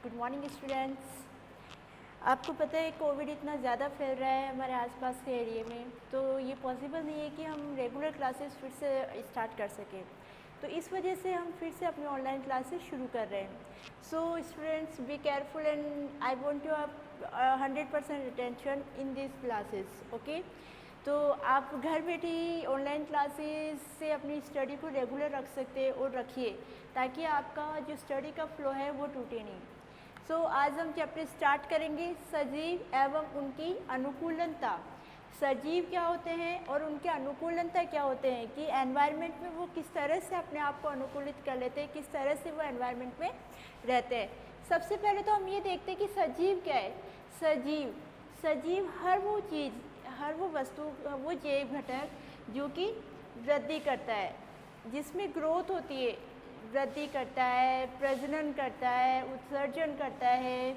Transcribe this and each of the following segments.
Good morning students. आपको पता है कोविड इतना ज़्यादा फैल रहा है हमारे आसपास के एरिया में, तो ये पॉसिबल नहीं है कि हम रेगुलर क्लासेस फिर से स्टार्ट कर सकें। तो इस वजह से हम फिर से अपनी ऑनलाइन क्लासेस शुरू कर रहे हैं। So students be careful and I want you 100% attention in this classes, okay. तो आप घर बैठे ही ऑनलाइन क्लासेस से अपनी स्टडी को रेगुलर रख सकते हैं और रखिए, ताकि आपका जो स्टडी का फ्लो है वो टूटे नहीं। सो आज हम चैप्टर स्टार्ट करेंगे सजीव एवं उनकी अनुकूलनता। सजीव क्या होते हैं और उनके अनुकूलनता क्या होते हैं, कि एनवायरनमेंट में वो किस तरह से अपने आप को अनुकूलित कर लेते हैं, किस तरह से वो एनवायरनमेंट में रहते हैं। सबसे पहले तो हम ये देखते हैं कि सजीव क्या है। सजीव हर वो चीज़, हर वो वस्तु, वो जैव घटक जो कि वृद्धि करता है, जिसमें ग्रोथ होती है, वृद्धि करता है, प्रजनन करता है, उत्सर्जन करता है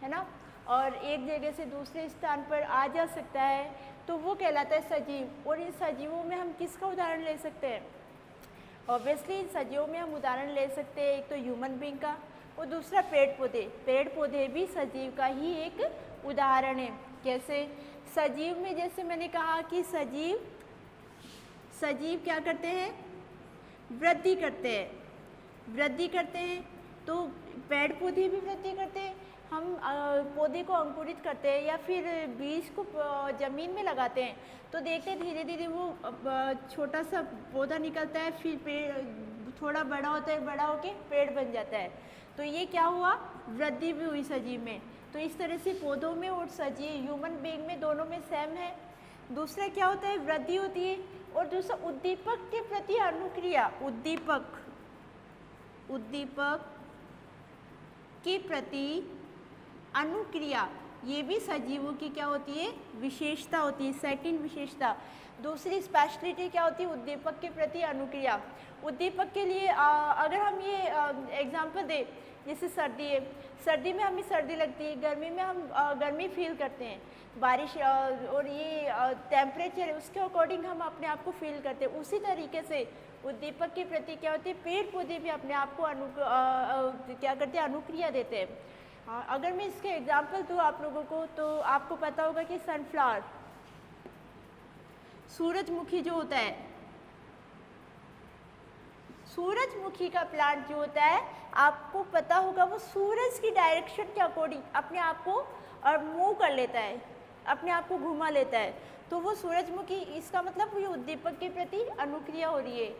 ना, और एक जगह से दूसरे स्थान पर आ जा सकता है, तो वो कहलाता है सजीव। और इन सजीवों में हम किसका उदाहरण ले सकते हैं? ऑब्वियसली इन सजीवों में हम उदाहरण ले सकते हैं एक तो ह्यूमन बीइंग का, और दूसरा पेड़ पौधे। पेड़ पौधे भी सजीव का ही एक उदाहरण है। कैसे? सजीव में जैसे मैंने कहा कि सजीव क्या करते हैं? वृद्धि करते हैं। तो पेड़ पौधे भी वृद्धि करते हैं। हम पौधे को अंकुरित करते हैं या फिर बीज को ज़मीन में लगाते हैं, तो देखते हैं धीरे धीरे वो छोटा सा पौधा निकलता है, फिर पेड़ थोड़ा बड़ा होता है, बड़ा होके पेड़ बन जाता है। तो ये क्या हुआ? वृद्धि भी हुई सजीव में। तो इस तरह से पौधों में और सजीव ह्यूमन बीइंग में दोनों में सेम है। दूसरा क्या होता है? वृद्धि होती है। और दूसरा उद्दीपक के प्रति अनुक्रिया। उद्दीपक के प्रति अनुक्रिया, ये भी सजीवों की क्या होती है? विशेषता होती है, सेकंड विशेषता। दूसरी स्पेशलिटी क्या होती है? उद्दीपक के प्रति अनुक्रिया। उद्दीपक के लिए अगर हम ये एग्जांपल दें, जैसे सर्दी है, सर्दी में हमें सर्दी लगती है, गर्मी में हम गर्मी फील करते हैं, बारिश और ये टेम्परेचर है उसके अकॉर्डिंग हम अपने आप को फील करते हैं। उसी तरीके से उद्दीपक के प्रति क्या होती है? पेड़ पौधे भी अपने आप को क्या करते हैं? अनुक्रिया देते हैं। हाँ, अगर मैं इसके एग्जाम्पल दूँ आप लोगों को, तो आपको पता होगा कि सनफ्लावर, सूरजमुखी जो होता है, सूरजमुखी का प्लांट जो होता है, आपको पता होगा वो सूरज की डायरेक्शन के अकॉर्डिंग अपने आप को मूव कर लेता है, अपने आप को घुमा लेता है। तो वो सूरजमुखी, इसका मतलब ये उद्दीपक के प्रति अनुक्रिया हो रही है।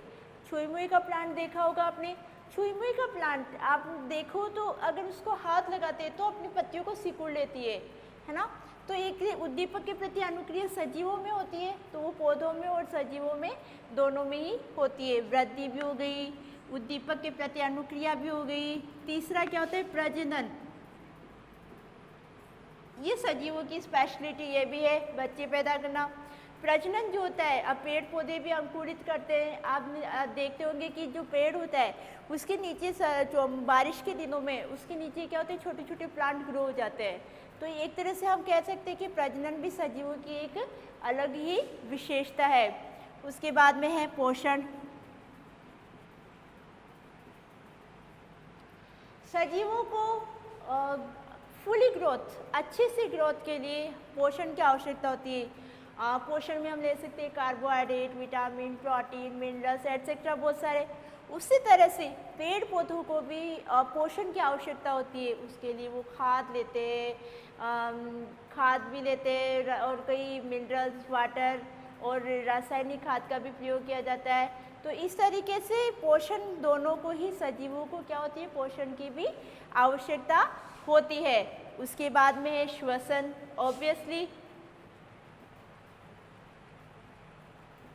छुई मुई का प्लांट देखा होगा आपने। छुई मुई का प्लांट आप देखो तो अगर उसको हाथ लगाते हैं तो अपनी पत्तियों को सिकुड़ लेती है ना। तो एक उद्दीपक के प्रति अनुक्रिया सजीवों में होती है, तो वो पौधों में और सजीवों में दोनों में ही होती है। वृद्धि भी हो गई, उद्दीपक के प्रति अनुक्रिया भी हो गई। तीसरा क्या होता है? प्रजनन। ये सजीवों की स्पेशलिटी ये भी है, बच्चे पैदा करना। प्रजनन जो होता है, अब पेड़ पौधे भी अंकुरित करते हैं। आप देखते होंगे कि जो पेड़ होता है उसके नीचे जो बारिश के दिनों में उसके नीचे क्या होते हैं? छोटे छोटे प्लांट ग्रो हो जाते हैं। तो एक तरह से हम कह सकते हैं कि प्रजनन भी सजीवों की एक अलग ही विशेषता है। उसके बाद में है पोषण। सजीवों को फुली ग्रोथ, अच्छे से ग्रोथ के लिए पोषण की आवश्यकता होती है। पोषण में हम ले सकते हैं carbohydrate, vitamin, protein, minerals etcetera, बहुत सारे। उसी तरह से पेड़ पौधों को भी पोषण की आवश्यकता होती है। उसके लिए वो खाद लेते हैं, खाद भी लेते हैं, और कई मिनरल्स, वाटर और रासायनिक खाद का भी प्रयोग किया जाता है। तो इस तरीके से पोषण दोनों को ही, सजीवों को क्या होती है? पोषण की भी आवश्यकता होती है। उसके बाद में है श्वसन। ऑब्वियसली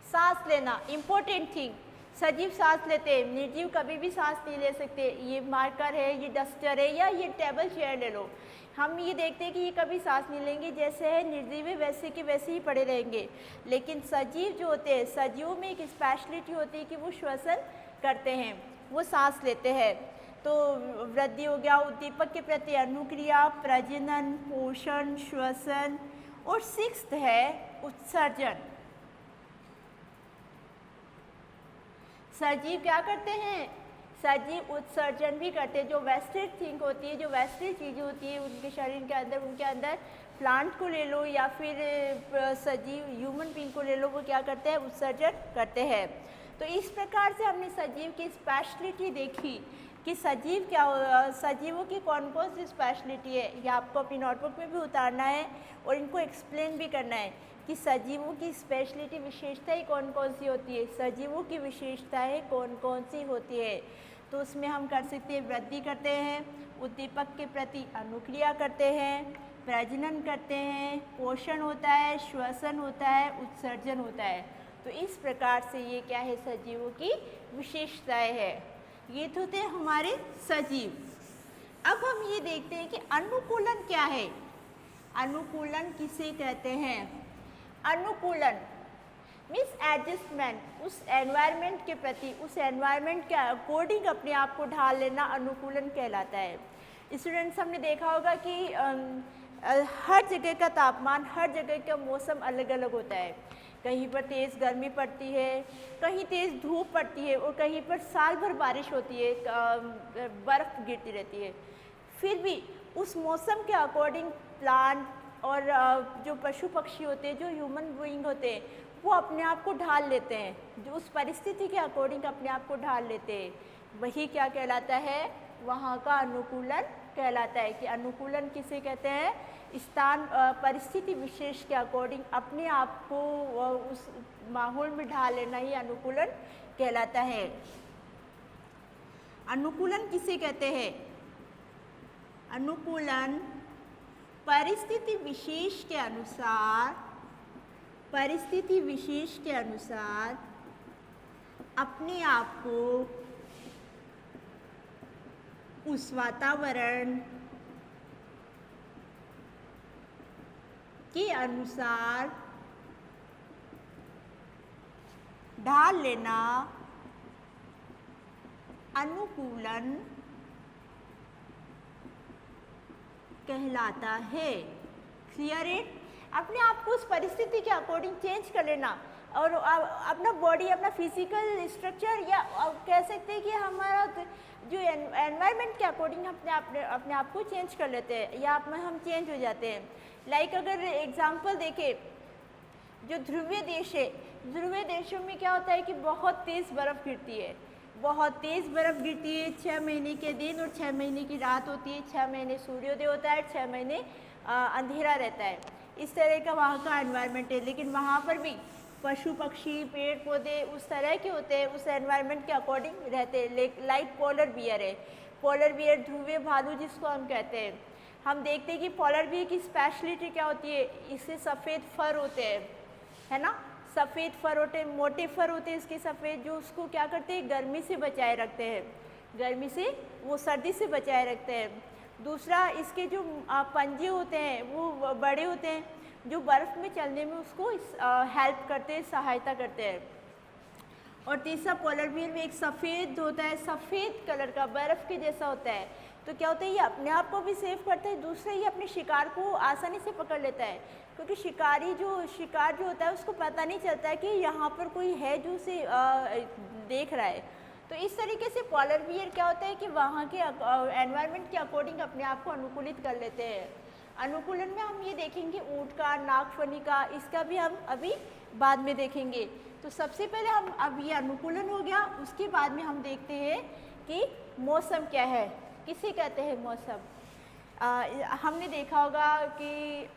सांस लेना, इम्पोर्टेंट थिंग। सजीव सांस लेते हैं, निर्जीव कभी भी सांस नहीं ले सकते। ये मार्कर है, ये डस्टर है, या ये टेबल चेयर ले लो, हम ये देखते हैं कि ये कभी सांस नहीं लेंगे। जैसे है निर्जीव है वैसे के वैसे ही पड़े रहेंगे। लेकिन सजीव जो होते हैं, सजीवों में एक स्पेशलिटी होती है कि वो श्वसन करते हैं, वो सांस लेते हैं। तो वृद्धि हो गया, उद्दीपक के प्रति अनुक्रिया, प्रजनन, पोषण, श्वसन, और सिक्स्थ है उत्सर्जन। सजीव क्या करते हैं? सजीव उत्सर्जन भी करते हैं। जो वेस्टेज थिंग होती है, जो वेस्टेज चीज़ें होती है उनके शरीर के अंदर, उनके अंदर प्लांट को ले लो या फिर सजीव ह्यूमन बीइंग को ले लो, वो क्या करते हैं, उत्सर्जन करते हैं। तो इस प्रकार से हमने सजीव की स्पेशलिटी देखी कि सजीव क्या, सजीवों की कौन कौन सी स्पेशलिटी है, ये आपको अपनी नोटबुक में भी उतारना है और इनको एक्सप्लेन भी करना है कि सजीवों की स्पेशलिटी विशेषताएं कौन कौन सी होती है, सजीवों की विशेषताएं कौन कौन सी होती है। तो उसमें हम कर सकते हैं, वृद्धि करते हैं, उद्दीपक के प्रति अनुक्रिया करते हैं, प्रजनन करते हैं, पोषण होता है, श्वसन होता है, उत्सर्जन होता है। तो इस प्रकार से ये क्या है, सजीवों की विशेषताएं है। ये तो थे हमारे सजीव। अब हम ये देखते हैं कि अनुकूलन क्या है। अनुकूलन किसे कहते हैं? अनुकूलन मीन्स एडजस्टमेंट, उस एनवायरनमेंट के प्रति, उस एनवायरनमेंट के अकॉर्डिंग अपने आप को ढाल लेना अनुकूलन कहलाता है। स्टूडेंट्स, हमने देखा होगा कि हर जगह का तापमान, हर जगह का मौसम अलग अलग होता है। कहीं पर तेज़ गर्मी पड़ती है, कहीं तेज़ धूप पड़ती है और कहीं पर साल भर बारिश होती है, बर्फ़ गिरती रहती है। फिर भी उस मौसम के अकॉर्डिंग प्लांट और जो पशु पक्षी होते हैं, जो ह्यूमन बीइंग होते हैं, वो अपने आप को ढाल लेते हैं, जो उस परिस्थिति के अकॉर्डिंग अपने आप को ढाल लेते हैं। वही क्या कहलाता है, वहाँ का अनुकूलन कहलाता है। कि अनुकूलन किसे कहते हैं? स्थान परिस्थिति विशेष के अकॉर्डिंग अपने आप को उस माहौल में ढाल लेना ही अनुकूलन कहलाता है। अनुकूलन किसे कहते हैं? अनुकूलन परिस्थिति विशेष के अनुसार, परिस्थिति विशेष के अनुसार अपने आप को उस वातावरण के अनुसार ढाल लेना अनुकूलन कहलाता है। Clear it? अपने आप को उस परिस्थिति के अकॉर्डिंग चेंज कर लेना और अपना बॉडी, अपना फिजिकल स्ट्रक्चर, या कह सकते हैं कि हमारा जो एनवायरनमेंट के अकॉर्डिंग अपने आप को चेंज कर लेते हैं या हम चेंज हो जाते हैं। लाइक अगर एग्जांपल देखें, जो ध्रुवीय देश है, ध्रुवीय देशों में क्या होता है कि बहुत तेज़ बर्फ़ गिरती है, बहुत तेज़ बर्फ़ गिरती है। 6 महीने के दिन और 6 महीने की रात होती है, 6 महीने सूर्योदय होता है, 6 महीने अंधेरा रहता है। इस तरह का वहाँ का एनवायरनमेंट है। लेकिन वहाँ पर भी पशु पक्षी, पेड़ पौधे उस तरह के होते हैं, उस एनवायरनमेंट के अकॉर्डिंग रहते हैं। लाइक पोलर बियर है, पोलर बियर ध्रुवीय भालू जिसको हम कहते हैं। हम देखते हैं कि पोलर बियर की स्पेशलिटी क्या होती है, इससे सफ़ेद फर होते हैं, है ना, सफ़ेद फर होते हैं, मोटे फर होते हैं इसके सफ़ेद, जो उसको क्या करते हैं, गर्मी से बचाए रखते हैं, गर्मी से, वो सर्दी से बचाए रखते हैं। दूसरा, इसके जो पंजे होते हैं वो बड़े होते हैं, जो बर्फ़ में चलने में उसको हेल्प करते हैं, सहायता करते हैं। और तीसरा, पोलर बियर में एक सफ़ेद होता है, सफ़ेद कलर का, बर्फ़ के जैसा होता है। तो क्या होता है, ये अपने आप को भी सेव करता है, दूसरा ये अपने शिकार को आसानी से पकड़ लेता है, क्योंकि शिकार जो होता है उसको पता नहीं चलता है कि यहाँ पर कोई है जो उसे देख रहा है। तो इस तरीके से पोलर बियर क्या होता है कि वहाँ के एनवायरनमेंट के अकॉर्डिंग अपने आप को अनुकूलित कर लेते हैं। अनुकूलन में हम ये देखेंगे ऊँट का, नागफनी का, इसका भी हम अभी बाद में देखेंगे। तो सबसे पहले हम, अब ये अनुकूलन हो गया, उसके बाद में हम देखते हैं कि मौसम क्या है, किसे कहते हैं मौसम। हमने देखा होगा कि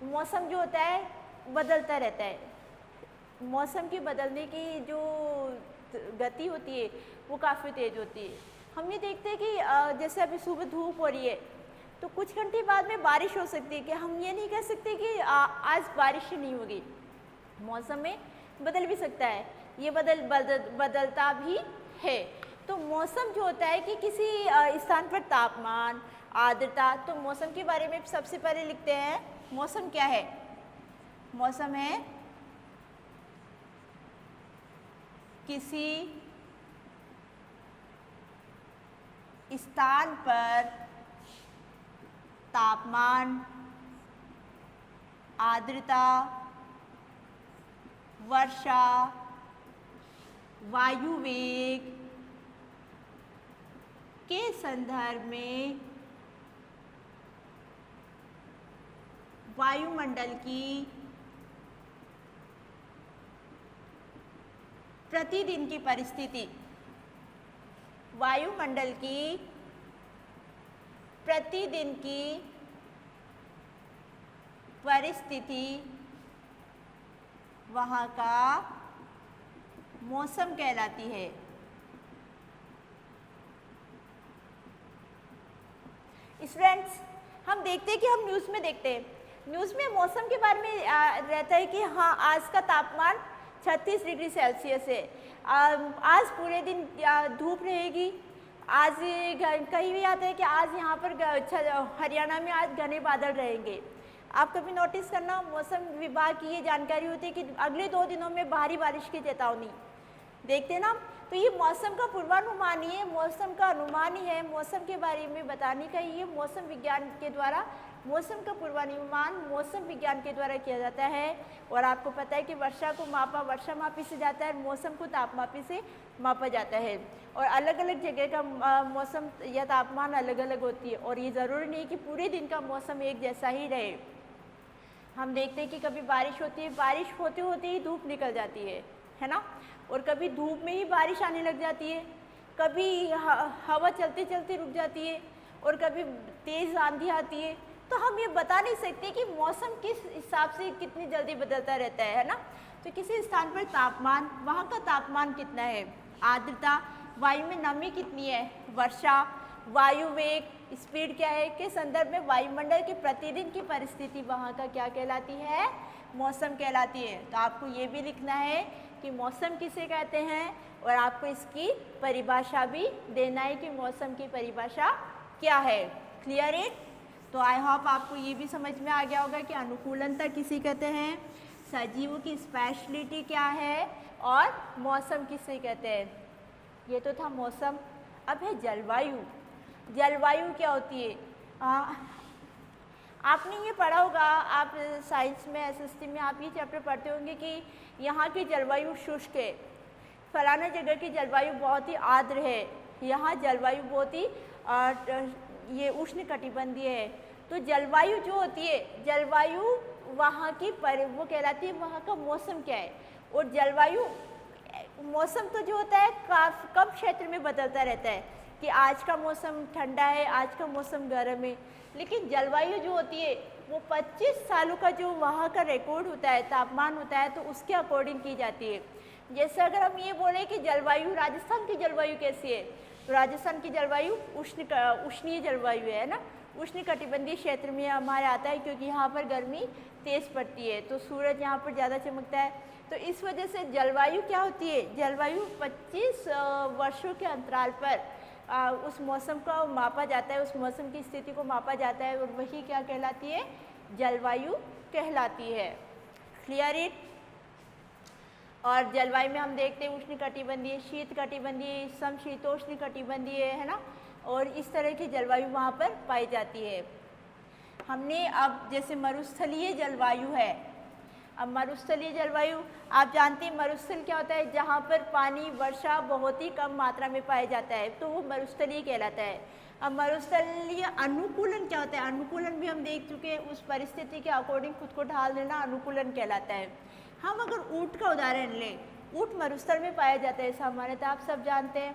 मौसम जो होता है बदलता रहता है। मौसम के बदलने की जो गति होती है वो काफ़ी तेज़ होती है। हम ये देखते हैं कि जैसे अभी सुबह धूप हो रही है तो कुछ घंटे बाद में बारिश हो सकती है, कि हम ये नहीं कह सकते कि आज बारिश ही नहीं होगी। मौसम में बदल भी सकता है, ये बदलता भी है। तो मौसम जो होता है कि किसी स्थान पर तापमान, आर्द्रता, तो मौसम के बारे में सबसे पहले लिखते हैं। मौसम क्या है? मौसम है किसी स्थान पर तापमान, आर्द्रता, वर्षा, वायु वेग, के संदर्भ में वायुमंडल की प्रतिदिन की परिस्थिति, वायुमंडल की प्रतिदिन की परिस्थिति वहाँ का मौसम कहलाती है। स्टूडेंट्स, हम देखते हैं कि हम न्यूज़ में देखते हैं, न्यूज़ में मौसम के बारे में रहता है कि हाँ आज का तापमान 36 डिग्री सेल्सियस है, आज पूरे दिन धूप रहेगी, आज कहीं भी आता है कि आज यहाँ पर हरियाणा में आज घने बादल रहेंगे। आप कभी नोटिस करना, मौसम विभाग की ये जानकारी होती है कि अगले 2 दिनों में भारी बारिश की चेतावनी देखते हैं ना। तो ये मौसम का पूर्वानुमान ही है, मौसम का अनुमान ही है, मौसम के बारे में बताने का ये मौसम विज्ञान के द्वारा, मौसम का पूर्वानुमान मौसम विज्ञान के द्वारा किया जाता है। और आपको पता है कि वर्षा को मापा वर्षा मापी से जाता है, मौसम को तापमापी से मापा जाता है। और अलग अलग जगह का मौसम या तापमान अलग अलग होती है, और ये ज़रूरी नहीं कि पूरे दिन का मौसम एक जैसा ही रहे। हम देखते हैं कि कभी बारिश होती है, बारिश होते होते ही धूप निकल जाती है ना, और कभी धूप में ही बारिश आने लग जाती है, कभी हवा चलते चलते रुक जाती है, और कभी तेज़ आंधी आती है। तो हम ये बता नहीं सकते कि मौसम किस हिसाब से कितनी जल्दी बदलता रहता है ना। तो किसी स्थान पर तापमान, वहाँ का तापमान कितना है, आर्द्रता, वायु में नमी कितनी है, वर्षा, वायु वेग, स्पीड क्या है, के संदर्भ में वायुमंडल की प्रतिदिन की परिस्थिति वहाँ का क्या कहलाती है, मौसम कहलाती है। तो आपको ये भी लिखना है कि मौसम किसे कहते हैं, और आपको इसकी परिभाषा भी देना है कि मौसम की परिभाषा क्या है। Clear it? तो आई होप आपको ये भी समझ में आ गया होगा कि अनुकूलनता किसे कहते हैं, सजीवों की स्पेशलिटी क्या है, और मौसम किसे कहते हैं। ये तो था मौसम। अब है जलवायु। जलवायु क्या होती है? आपने ये पढ़ा होगा, आप साइंस में एसएसटी में आप ये चैप्टर पढ़ते होंगे कि यहाँ की जलवायु शुष्क है, फलाना जगह की जलवायु बहुत ही आर्द्र है, यहाँ जलवायु बहुत ही ये उष्ण कटिबंधीय है। तो जलवायु जो होती है, जलवायु वहाँ की वो कहलाती है वहाँ का मौसम क्या है। और जलवायु मौसम तो जो होता है कम क्षेत्र में बदलता रहता है कि आज का मौसम ठंडा है, आज का मौसम गर्म है। लेकिन जलवायु जो होती है वो 25 सालों का जो वहाँ का रिकॉर्ड होता है, तापमान होता है, तो उसके अकॉर्डिंग की जाती है। जैसे अगर हम ये बोलें कि जलवायु, राजस्थान की जलवायु कैसी है, तो राजस्थान की जलवायु उष्णीय जलवायु है ना, उष्ण कटिबंधीय क्षेत्र में हमारे आता है, क्योंकि यहाँ पर गर्मी तेज़ पड़ती है, तो सूरज यहाँ पर ज़्यादा चमकता है। तो इस वजह से जलवायु क्या होती है, जलवायु 25 वर्षों के अंतराल पर उस मौसम को मापा जाता है, उस मौसम की स्थिति को मापा जाता है, और वही क्या कहलाती है, जलवायु कहलाती है। Clear it? और जलवायु में हम देखते हैं उष्ण कटिबंधीय, शीत कटिबंधीय, समशीतोष्ण कटिबंधीय है ना, और इस तरह की जलवायु वहाँ पर पाई जाती है। हमने अब जैसे मरुस्थलीय जलवायु है, अब मरुस्थलीय जलवायु आप जानते हैं मरुस्थल क्या होता है, जहाँ पर पानी वर्षा बहुत ही कम मात्रा में पाया जाता है, तो वो मरुस्थलीय कहलाता है। अब मरुस्थलीय अनुकूलन क्या होता है, अनुकूलन भी हम देख चुके हैं, उस परिस्थिति के अकॉर्डिंग खुद को ढाल देना अनुकूलन कहलाता है। हम अगर ऊँट का उदाहरण लें, ऊँट मरुस्थल में पाया जाता है सामान्यतः, आप सब जानते हैं।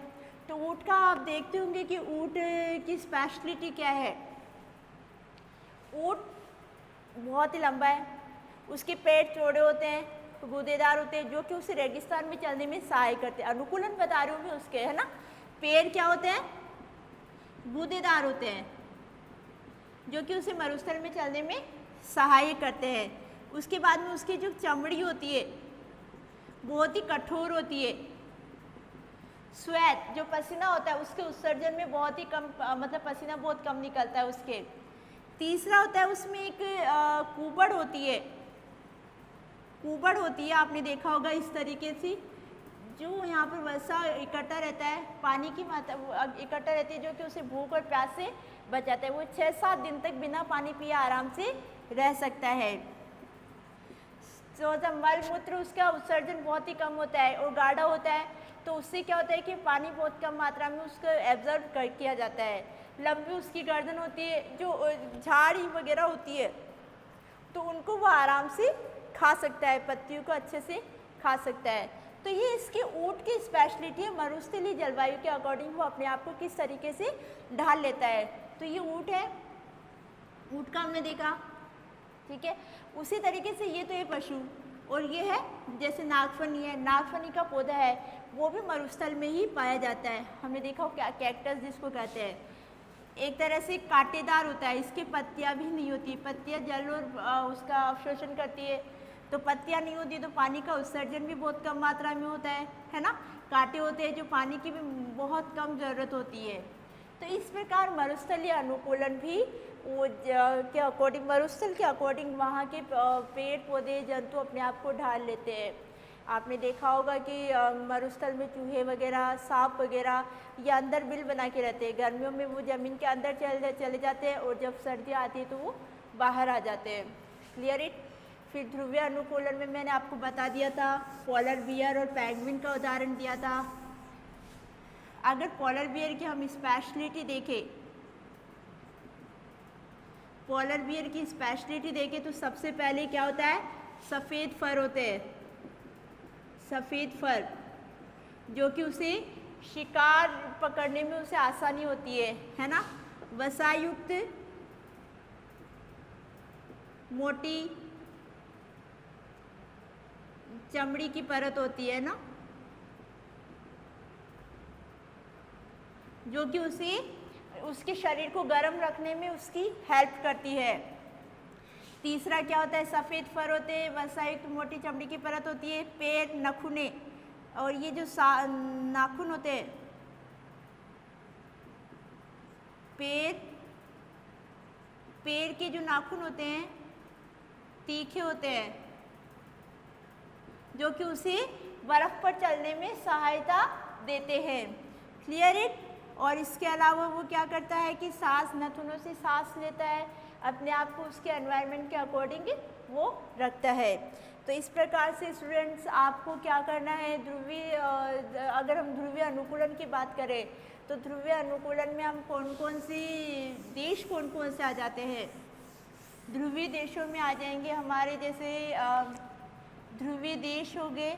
तो ऊँट का आप देखते होंगे कि ऊँट की स्पेशलिटी क्या है, ऊँट बहुत ही लंबा है, उसके पेट चौड़े होते हैं, गूदेदार होते हैं, जो कि उसे रेगिस्तान में चलने में सहाय करते हैं। अनुकूलन बता रही हूँ मैं उसके, है ना। पैर क्या होते हैं, गूदेदार होते हैं, जो कि उसे मरुस्थल में चलने में सहाय करते हैं। उसके बाद में उसकी जो चमड़ी होती है बहुत ही कठोर होती है। स्वेट जो पसीना होता है उसके उत्सर्जन में बहुत ही कम, मतलब पसीना बहुत कम निकलता है उसके। तीसरा होता है उसमें एक कुबड़ होती है, कुबड़ होती है, आपने देखा होगा इस तरीके से, जो यहाँ पर वसा इकट्ठा रहता है, पानी की मात्रा इकट्ठा रहती है, जो कि उसे भूख और प्यास से बचाता है। वो 6-7 दिन तक बिना पानी पिए आराम से रह सकता है। तो जब मल मूत्र उसका उत्सर्जन बहुत ही कम होता है और गाढ़ा होता है, तो तो उससे क्या होता है कि पानी बहुत कम मात्रा में उसको एब्जॉर्ब कर किया जाता है। लंबी उसकी गर्दन होती है, जो झाड़ी वगैरह होती है तो उनको वो आराम से खा सकता है, पत्तियों को अच्छे से खा सकता है। तो ये इसके ऊँट की स्पेशलिटी है, मरुस्थलीय जलवायु के अकॉर्डिंग वो अपने आप को किस तरीके से ढाल लेता है। तो ये ऊँट है, ऊँट का हमने देखा, ठीक है। उसी तरीके से ये तो ये पशु, और ये है जैसे नागफनी है, नागफनी का पौधा है वो भी मरुस्थल में ही पाया जाता है। हमने देखा हो क्या कैक्टस जिसको कहते हैं, एक तरह से कांटेदार होता है, इसकी पत्तियां भी नहीं होती, पत्तियां जल और उसका अवशोषण करती है, तो पत्तियां नहीं होती तो पानी का उत्सर्जन भी बहुत कम मात्रा में होता है ना। कांटे होते हैं जो पानी की भी बहुत कम ज़रूरत होती है। तो इस प्रकार मरुस्थलीय अनुकूलन भी वो के अकॉर्डिंग, मरुस्थल के अकॉर्डिंग वहाँ के पेड़ पौधे जंतु अपने आप को ढाल लेते हैं। आपने देखा होगा कि मरुस्थल में चूहे वगैरह, सांप वगैरह ये अंदर बिल बना के रहते हैं। गर्मियों में वो ज़मीन के अंदर चले जाते हैं और जब सर्दियाँ आती है तो वो बाहर आ जाते हैं। Clear it. फिर ध्रुवीय अनुकूलन में मैंने आपको बता दिया था, पोलर बियर और पेंगुइन का उदाहरण दिया था। अगर पोलर बियर की हम स्पेशलिटी देखें, पोलर बियर की स्पेशलिटी देखें तो सबसे पहले क्या होता है, सफ़ेद फर होते हैं, सफ़ेद फर, जो कि उसे शिकार पकड़ने में उसे आसानी होती है ना। वसायुक्त मोटी चमड़ी की परत होती है ना, जो कि उसे उसके शरीर को गर्म रखने में उसकी हेल्प करती है। तीसरा क्या होता है, सफ़ेद फर होते हैं, वसायुक्त मोटी चमड़ी की परत होती है, पेट, नखुने, और ये जो नाखून होते हैं, पैर के जो नाखून होते हैं तीखे होते हैं, जो कि उसे बर्फ पर चलने में सहायता देते हैं। Clear it. और इसके अलावा वो क्या करता है कि सांस, नथुनों से सांस लेता है, अपने आप को उसके एनवायरनमेंट के अकॉर्डिंग वो रखता है। तो इस प्रकार से स्टूडेंट्स आपको क्या करना है, ध्रुवीय, अगर हम ध्रुवीय अनुकूलन की बात करें तो ध्रुवीय अनुकूलन में हम कौन कौन से आ जाते हैं। ध्रुवीय देशों में आ जाएंगे हमारे, जैसे ध्रुवीय देश हो गए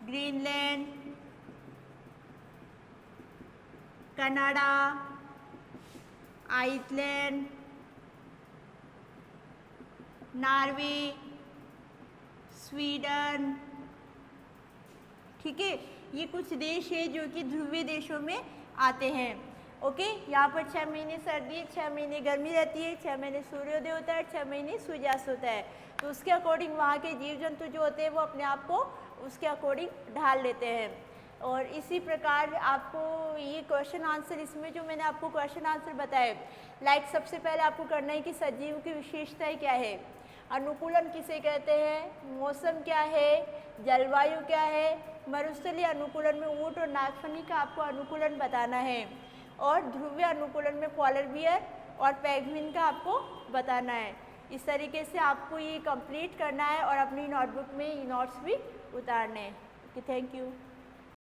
Greenland, Canada, Iceland, Norway, Sweden, ठीक है। ये कुछ देश है जो कि ध्रुवीय देशों में आते हैं। ओके, यहाँ पर 6 महीने सर्दी, 6 महीने गर्मी रहती है, 6 महीने सूर्योदय होता है, 6 महीने सूर्यास्त होता है। तो उसके अकॉर्डिंग वहाँ के जीव जंतु जो होते हैं वो अपने आप को उसके अकॉर्डिंग ढाल लेते हैं। और इसी प्रकार आपको ये क्वेश्चन आंसर, इसमें जो मैंने आपको क्वेश्चन आंसर बताए, लाइक सबसे पहले आपको करना है कि सजीव की विशेषताएं क्या है, अनुकूलन किसे कहते हैं, मौसम क्या है, जलवायु क्या है, मरुस्थलीय अनुकूलन में ऊँट और नागफनी का आपको अनुकूलन बताना है, और ध्रुवीय अनुकूलन में पोलर बियर और पेंगुइन का आपको बताना है। इस तरीके से आपको ये कंप्लीट करना है और अपनी नोटबुक में ये नोट्स भी उतारने हैं। Thank you.